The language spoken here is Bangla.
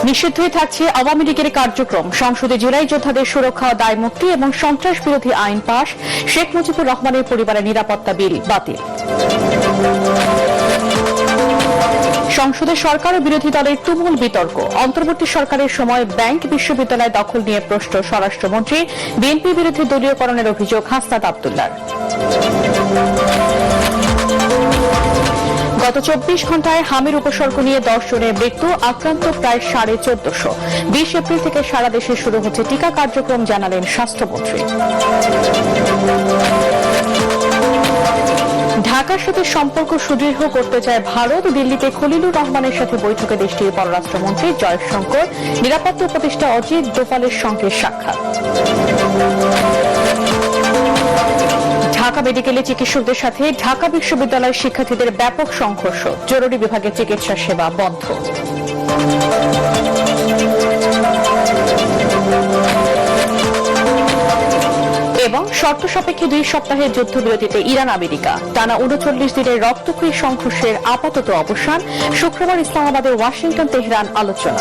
নিষিদ্ধই থাকছে আওয়ামী লীগের কার্যক্রম। সংসদে জুলাই যোদ্ধাদের সুরক্ষা ও দায়মুক্তি এবং সন্ত্রাস বিরোধী আইন পাশ। শেখ মুজিবুর রহমানের পরিবারের নিরাপত্তা বিল বাতিল। সংসদে সরকার ও বিরোধী দলের তুমুল বিতর্ক। অন্তর্বর্তী সরকারের সময় ব্যাংক বিশ্ববিদ্যালয় দখল নিয়ে প্রশ্ন স্বরাষ্ট্রমন্ত্রী। বিএনপি বিরুদ্ধে দলীয়করণের অভিযোগ হাসনাত আব্দুল্লাহর। গত 24 ঘণ্টায় হামির উপসর্গ নিয়ে 10 জনের মৃত্যু, আক্রান্ত প্রায় 1450। 20 এপ্রিল থেকে সারা দেশে শুরু হচ্ছে টিকা কার্যক্রম, জানালেন স্বাস্থ্যমন্ত্রী। ঢাকার সাথে সম্পর্ক সুদৃঢ় করতে চায় ভারত। দিল্লিতে খলিলুর রহমানের সাথে বৈঠকে দেশটির পররাষ্ট্রমন্ত্রী জয়শঙ্কর। নিরাপত্তা উপদেষ্টা অজিত দোভালের সঙ্গে সাক্ষাৎ। ঢাকা মেডিকেলে চিকিৎসকদের সাথে ঢাকা বিশ্ববিদ্যালয়ের শিক্ষার্থীদের ব্যাপক সংঘর্ষ। জরুরি বিভাগে চিকিৎসা সেবা বন্ধ। এবং শর্ত সাপেক্ষে 2 সপ্তাহের যুদ্ধবিরতিতে ইরান আমেরিকা। টানা 39 দিনের রক্তক্ষয়ী সংঘর্ষের আপাতত অবসান। শুক্রবার ইসলামাবাদে ওয়াশিংটন তেহরান আলোচনা।